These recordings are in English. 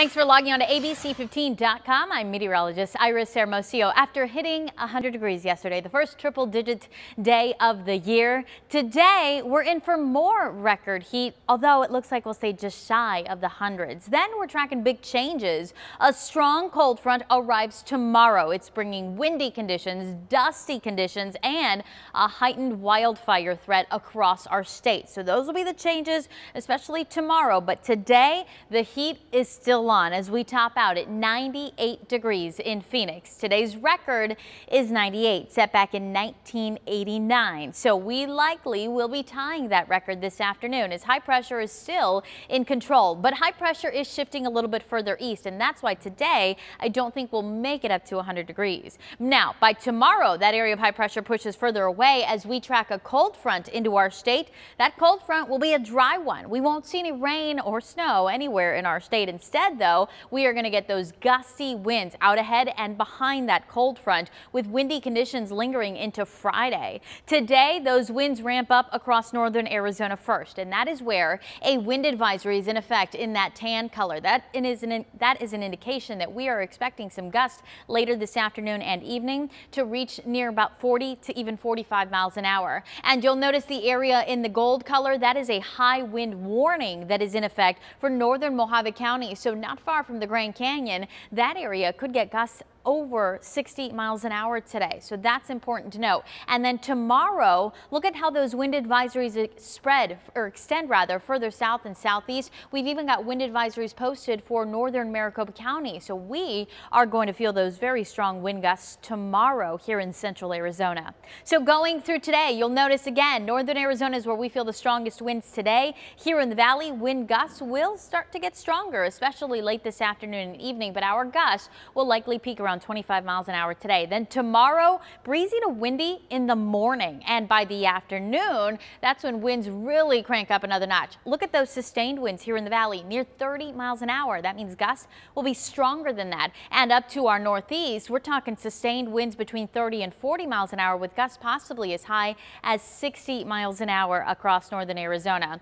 Thanks for logging on to abc15.com. I'm meteorologist Iris Hermosillo. After hitting 100 degrees yesterday, the first triple-digit day of the year, today we're in for more record heat, although it looks like we'll stay just shy of the hundreds. Then we're tracking big changes. A strong cold front arrives tomorrow. It's bringing windy conditions, dusty conditions, and a heightened wildfire threat across our state. So those will be the changes, especially tomorrow. But today, the heat is still on as we top out at 98 degrees in Phoenix. Today's record is 98, set back in 1989. So we likely will be tying that record this afternoon as high pressure is still in control. But high pressure is shifting a little bit further east, and that's why today I don't think we'll make it up to 100 degrees. Now, by tomorrow, that area of high pressure pushes further away as we track a cold front into our state. That cold front will be a dry one. We won't see any rain or snow anywhere in our state. Instead, though, we are going to get those gusty winds out ahead and behind that cold front with windy conditions lingering into Friday. Today, those winds ramp up across northern Arizona first, and that is where a wind advisory is in effect in that tan color. That is an indication that we are expecting some gusts later this afternoon and evening to reach near about 40 to even 45 miles an hour. And you'll notice the area in the gold color, that is a high wind warning that is in effect for northern Mojave County. So not far from the Grand Canyon, that area could get gusts over 60 miles an hour today. So that's important to note. And then tomorrow, look at how those wind advisories extend further south and southeast. We've even got wind advisories posted for northern Maricopa County. So we are going to feel those very strong wind gusts tomorrow here in central Arizona. So going through today, you'll notice again, northern Arizona is where we feel the strongest winds today. Here in the valley, wind gusts will start to get stronger, especially late this afternoon and evening, but our gusts will likely peak around 25 miles an hour today. Then tomorrow, breezy to windy in the morning, and by the afternoon, that's when winds really crank up another notch. Look at those sustained winds here in the valley, near 30 miles an hour. That means gusts will be stronger than that. And up to our northeast, we're talking sustained winds between 30 and 40 miles an hour with gusts possibly as high as 60 miles an hour across northern Arizona.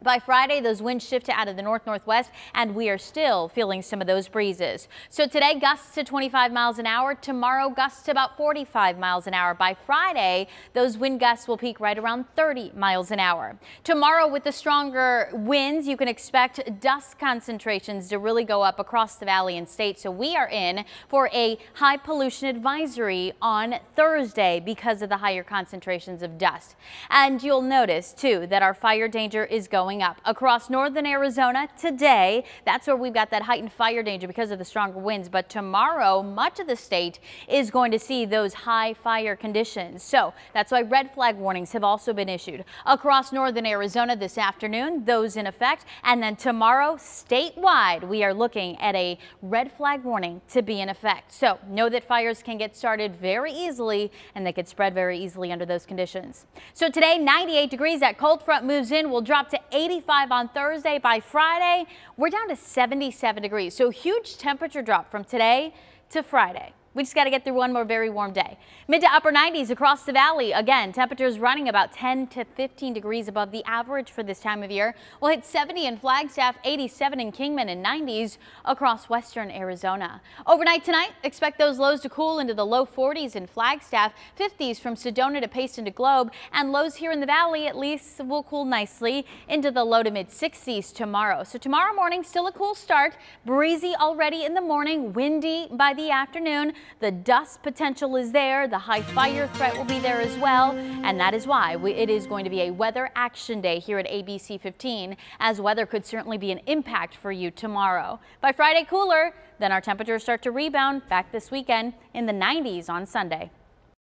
By Friday, those winds shift out of the north-northwest, and we are still feeling some of those breezes. So today, gusts to 25 miles an hour. Tomorrow, gusts to about 45 miles an hour. By Friday, those wind gusts will peak right around 30 miles an hour. Tomorrow, with the stronger winds, you can expect dust concentrations to really go up across the valley and state. So we are in for a high pollution advisory on Thursday because of the higher concentrations of dust. And you'll notice, too, that our fire danger is going up across northern Arizona today. That's where we've got that heightened fire danger because of the stronger winds. But tomorrow, much of the state is going to see those high fire conditions. So that's why red flag warnings have also been issued across northern Arizona this afternoon, those in effect. And then tomorrow, statewide, we are looking at a red flag warning to be in effect. So know that fires can get started very easily and they could spread very easily under those conditions. So today, 98 degrees. That cold front moves in. We'll drop to 85 on Thursday. By Friday, we're down to 77 degrees. So huge temperature drop from today to Friday. We just got to get through one more very warm day. Mid to upper 90s across the valley. Again, temperatures running about 10 to 15 degrees above the average for this time of year. We'll hit 70 in Flagstaff, 87 in Kingman, and 90s across western Arizona. Overnight tonight, expect those lows to cool into the low 40s in Flagstaff, 50s from Sedona to Payson to Globe, and lows here in the valley at least will cool nicely into the low to mid 60s tomorrow. So tomorrow morning, still a cool start. Breezy already in the morning, windy by the afternoon. The dust potential is there. The high fire threat will be there as well. And that is why it is going to be a weather action day here at ABC 15, as weather could certainly be an impact for you tomorrow. By Friday, cooler, then our temperatures start to rebound back this weekend in the 90s on Sunday.